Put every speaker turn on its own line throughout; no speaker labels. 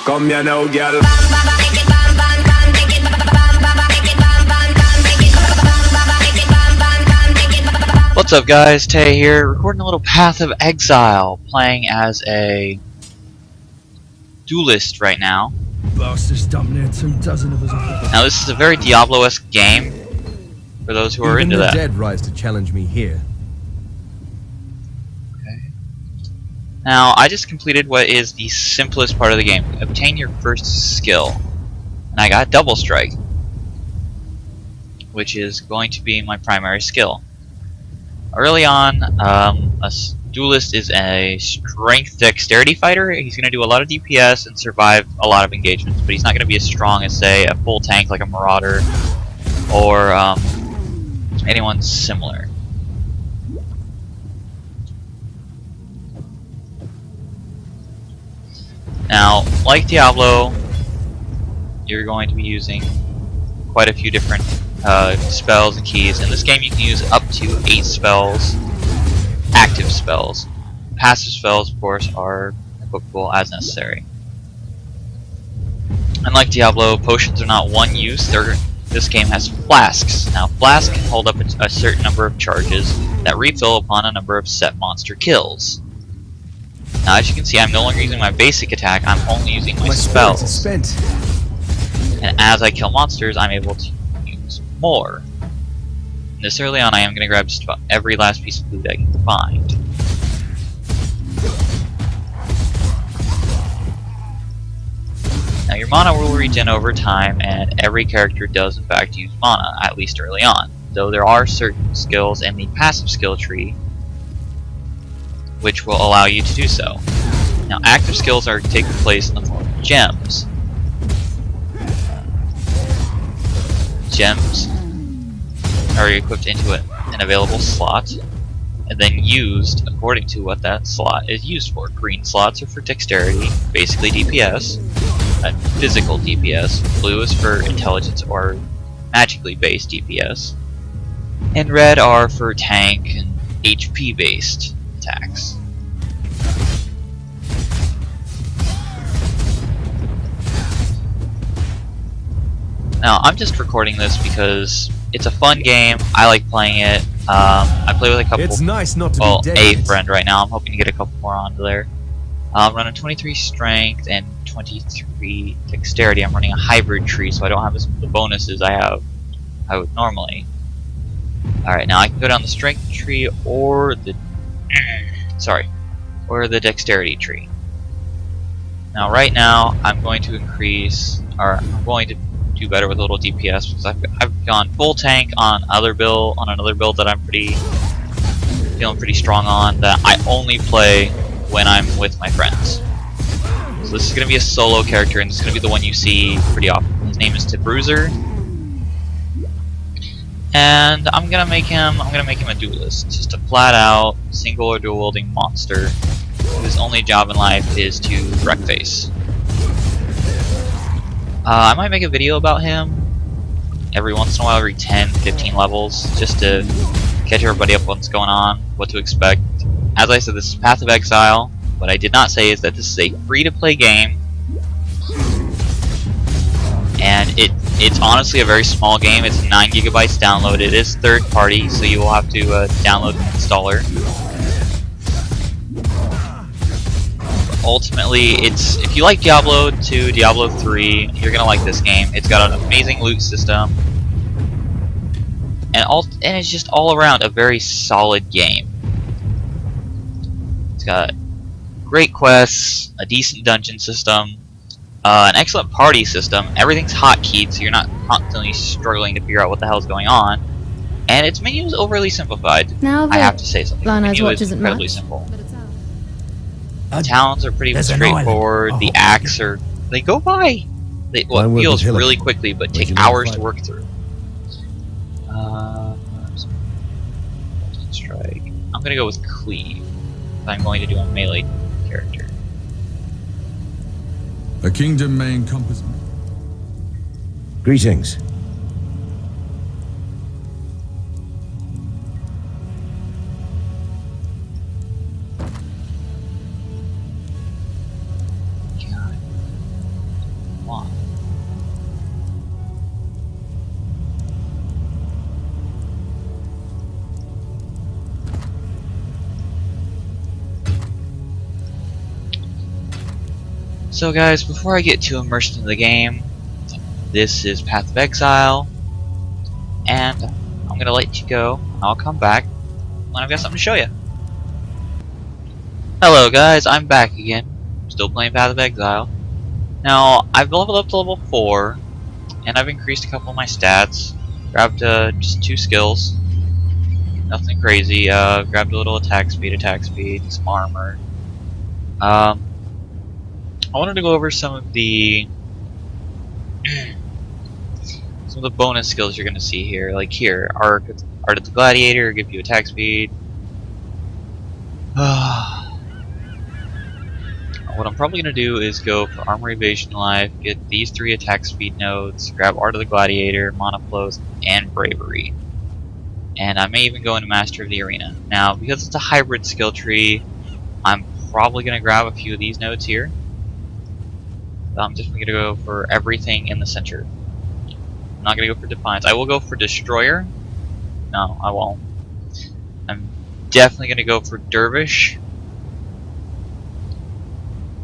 Come here now, girl.
What's up, guys? Tay here, recording a little Path of Exile, playing as a duelist right now.
Bastards dumped near 24 of us.
Now, this is a very Diablo-esque game, for those who are
Even
into
the
that.
dead rise to challenge me here.
Okay. Now, I just completed what is the simplest part of the game. Obtain your first skill. And I got Double Strike, which is going to be my primary skill. Early on, a duelist is a strength dexterity fighter. He's going to do a lot of DPS and survive a lot of engagements, but he's not going to be as strong as, say, a full tank like a Marauder or anyone similar. Now, like Diablo, you're going to be using quite a few different spells and keys. In this game you can use up to 8 spells, active spells. Passive spells, of course, are equipable as necessary. Unlike Diablo, potions are not one use. This game has flasks. Now, flasks can hold up a certain number of charges that refill upon a number of set monster kills. Now, as you can see, I'm no longer using my basic attack, I'm only using my spells.
Spent.
And as I kill monsters, I'm able to more. This early on, I am going to grab just about every last piece of loot I can find. Now, your mana will regen over time, and every character does in fact use mana, at least early on. Though there are certain skills in the passive skill tree which will allow you to do so. Now, active skills are taking place in the form of gems. Gems are equipped into an available slot and then used according to what that slot is used for. Green slots are for dexterity, basically DPS, physical DPS. Blue is for intelligence or magically based DPS. And red are for tank and HP based attacks. Now, I'm just recording this because it's a fun game. I like playing it. I play with a couple.
It's nice not to
well,
be dead.
a friend right now. I'm hoping to get a couple more onto there. I'm running 23 strength and 23 dexterity. I'm running a hybrid tree, so I don't have the bonuses I would normally. All right, now I can go down the strength tree or the or the dexterity tree. Now, right now, I'm going to increase, or I'm going to do better with a little DPS because I've gone full tank on another build that I'm feeling pretty strong on, that I only play when I'm with my friends. So this is going to be a solo character, and this is going to be the one you see pretty often. His name is Bruiser, and I'm gonna make him a duelist, just a flat out single or dual wielding monster whose only job in life is to wreck face. I might make a video about him every once in a while, every 10-15 levels, just to catch everybody up on what's going on, what to expect. As I said, this is Path of Exile. What I did not say is that this is a free-to-play game, and it's honestly a very small game. It's 9 gigabytes download. It is third-party, so you will have to download an installer. Ultimately, if you like Diablo 2, Diablo 3, you're gonna like this game. It's got an amazing loot system, and it's just all around a very solid game. It's got great quests, a decent dungeon system, an excellent party system. Everything's hotkeyed, so you're not constantly struggling to figure out what the hell's going on. And its menu is overly simplified.
Now
I have to say something. The menu is incredibly
much.
simple. The towns are pretty straightforward. The acts they go by. It feels really quickly, but take hours to work through. Strike. I'm gonna go with Cleave. I'm going to do a melee character.
A kingdom may encompass.
Greetings.
Come on. So guys, before I get too immersed into the game, this is Path of Exile, and I'm gonna let you go. I'll come back when I've got something to show you. Hello guys, I'm back again. Still playing Path of Exile. Now, I've leveled up to level 4, and I've increased a couple of my stats. Grabbed just 2 skills. Nothing crazy. Grabbed a little attack speed, some armor. I wanted to go over some of the bonus skills you're gonna see here. Like here, Art of the Gladiator give you attack speed. What I'm probably gonna do is go for Armor Evasion Life, get these 3 attack speed nodes, grab Art of the Gladiator, Mana Flows, and Bravery. And I may even go into Master of the Arena. Now, because it's a hybrid skill tree, I'm probably gonna grab a few of these nodes here. I'm just going to go for everything in the center. I'm not going to go for Defiance. I will go for Destroyer. No, I won't. I'm definitely going to go for Dervish.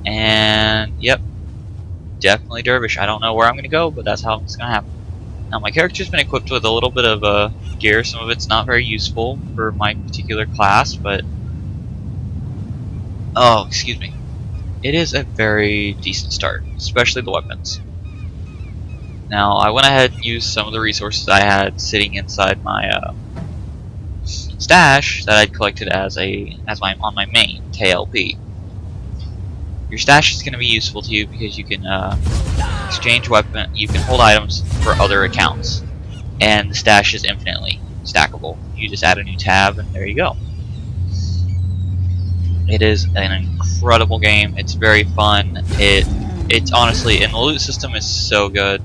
And, yep. Definitely Dervish. I don't know where I'm going to go, but that's how it's going to happen. Now, my character's been equipped with a little bit of gear. Some of it's not very useful for my particular class, but... Oh, excuse me. It is a very decent start, especially the weapons. Now, I went ahead and used some of the resources I had sitting inside my stash that I'd collected on my main TLP. Your stash is going to be useful to you because you can exchange weapon, you can hold items for other accounts, and the stash is infinitely stackable. You just add a new tab, and there you go. It is an incredible game. It's very fun. It's honestly, and the loot system is so good.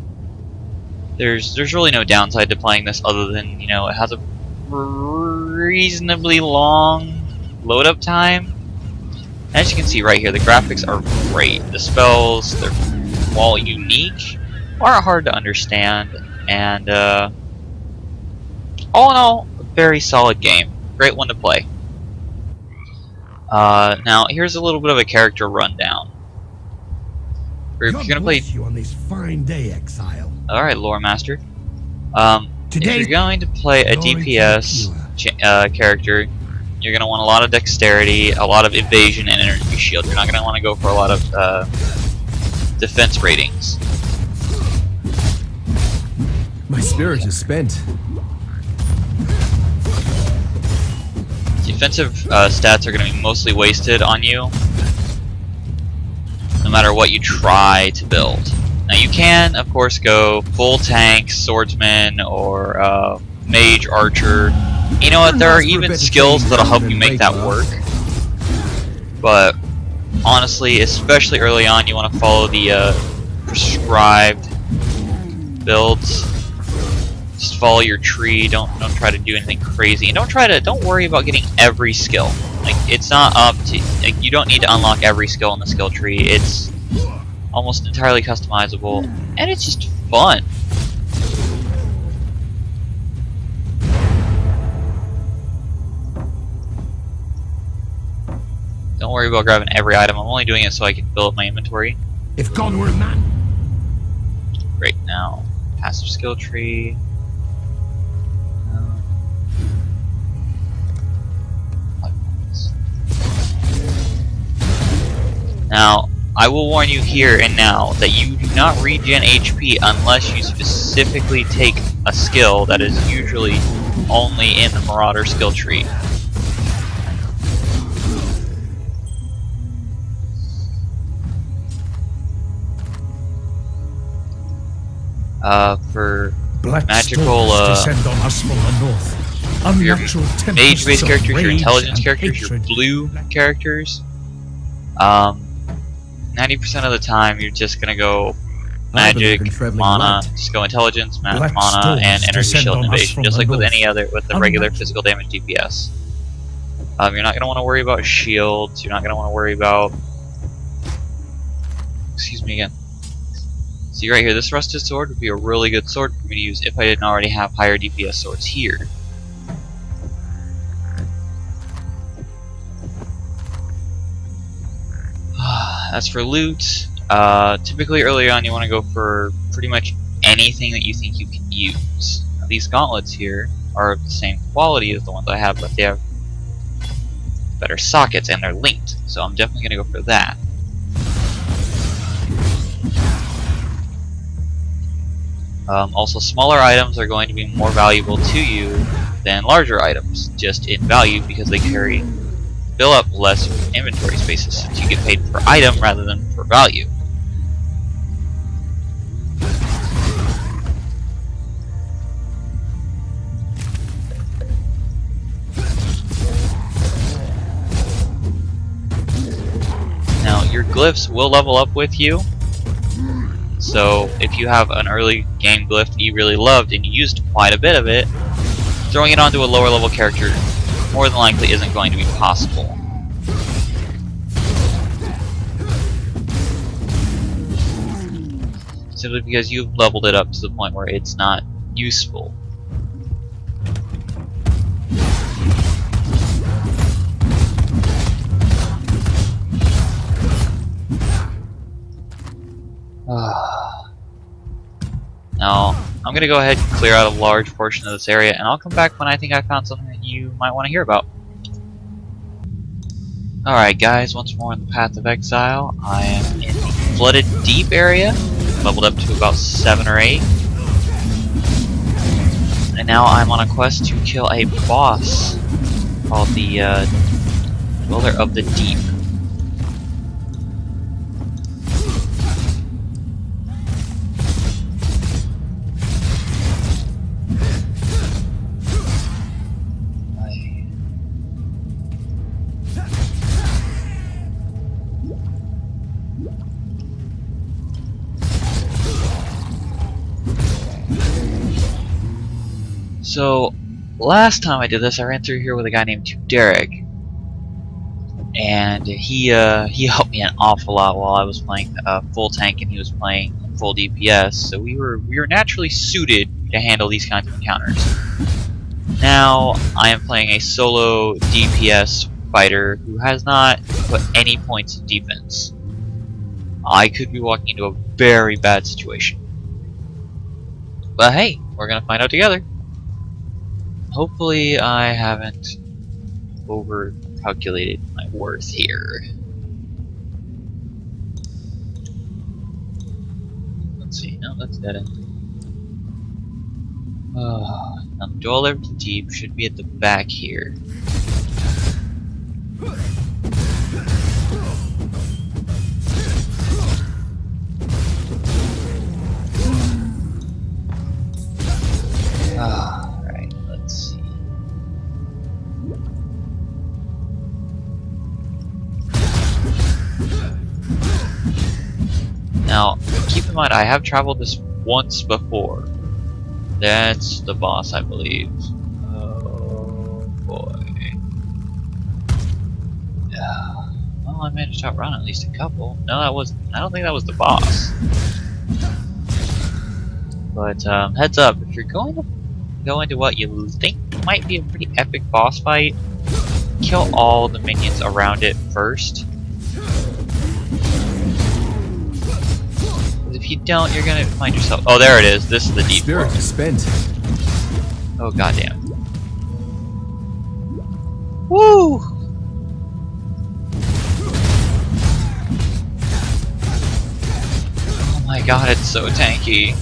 There's really no downside to playing this other than, you know, it has a reasonably long load up time. And as you can see right here, the graphics are great. The spells, they're, while unique, aren't hard to understand, and all in all, a very solid game. Great one to play. Now here's a little bit of a character rundown. If you're gonna play
you on this fine day, Exile.
Alright, Lore Master. If you're going to play a DPS character, you're gonna want a lot of dexterity, a lot of evasion, and energy shield. You're not gonna want to go for a lot of defense ratings.
My spirit is spent.
Defensive stats are going to be mostly wasted on you, no matter what you try to build. Now you can, of course, go full tank, swordsman, or mage, archer. You know what, there are even skills that'll help you make that work. But honestly, especially early on, you want to follow the prescribed builds. Just follow your tree. Don't try to do anything crazy, and don't worry about getting every skill. Like, it's not up to, like, you don't need to unlock every skill in the skill tree. It's almost entirely customizable, and it's just fun. Don't worry about grabbing every item. I'm only doing it so I can fill up my inventory.
If God were a man.
Great. Now, passive skill tree. Now, I will warn you here and now that you do not regen HP unless you specifically take a skill that is usually only in the Marauder skill tree. For
Black
magical,
descend on us from the north.
your
Unnatural
mage-based
tempests of
characters, your
rage
intelligence
and
characters, your
hatred.
blue characters, 90% of the time you're just gonna go
I believe
magic,
in traveling
mana,
light.
just go intelligence,
Black
mana,
storms
and energy
descend
shield and
on us
evasion,
from
just
the
like with
north.
any other, with the regular
Unnatural.
physical damage DPS. You're not gonna want to worry about shields. You're not gonna want to worry about. Excuse me again. See right here, this rusted sword would be a really good sword for me to use if I didn't already have higher DPS swords here. As for loot, typically early on you want to go for pretty much anything that you think you can use. Now, these gauntlets here are of the same quality as the ones I have, but they have better sockets and they're linked, so I'm definitely going to go for that. Also, smaller items are going to be more valuable to you than larger items, just in value, because they fill up less inventory spaces, since you get paid per item rather than per value. Now, your glyphs will level up with you. So, if you have an early game glyph that you really loved and you used quite a bit of it, throwing it onto a lower level character more than likely isn't going to be possible. Simply because you've leveled it up to the point where it's not useful. Now, I'm going to go ahead and clear out a large portion of this area, and I'll come back when I think I found something that you might want to hear about. Alright guys, once more in the Path of Exile. I am in the Flooded Deep area, leveled up to about 7 or 8. And now I'm on a quest to kill a boss called the Dweller of the Deep. So, last time I did this, I ran through here with a guy named Derek, and he helped me an awful lot while I was playing full tank and he was playing full DPS. So we were naturally suited to handle these kinds of encounters. Now I am playing a solo DPS fighter who has not put any points in defense. I could be walking into a very bad situation, but hey, we're gonna find out together. Hopefully I haven't over-calculated my worth here. Let's see, no, that's dead end. Now the Dweller of the Deep should be at the back here. Now, keep in mind, I have traveled this once before. That's the boss, I believe. Oh boy. Yeah. Well, I managed to outrun at least a couple. No, I don't think that was the boss. But heads up, if you're going to go into what you think might be a pretty epic boss fight, kill all the minions around it first. If you don't, you're gonna find yourself. Oh, there it is. This is the deep
Spirit
world.
is spent.
Oh goddamn! Woo! Oh my god, it's so tanky.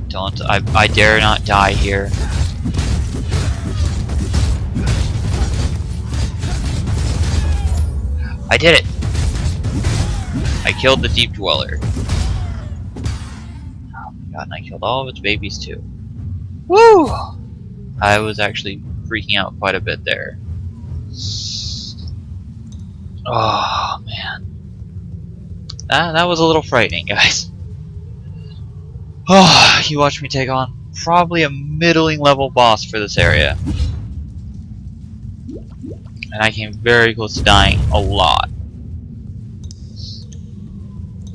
Don't! I dare not die here. I did it! I killed the Deep Dweller. Oh my god, and I killed all of its babies too. Woo! I was actually freaking out quite a bit there. Oh man. That was a little frightening, guys. Oh, you watched me take on probably a middling level boss for this area. And I came very close to dying a lot.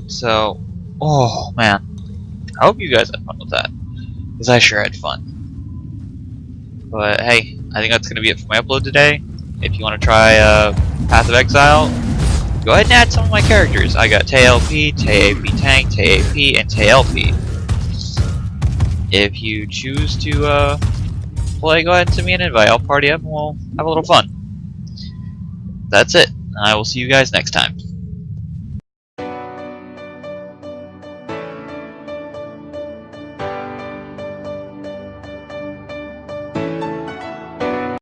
So, oh man. I hope you guys had fun with that. Because I sure had fun. But hey, I think that's going to be it for my upload today. If you want to try Path of Exile, go ahead and add some of my characters. I got TLP, TAP Tank, TAP, and TLP. If you choose to play, go ahead and send me an invite. I'll party up and we'll have a little fun. That's it. I will see you guys next time.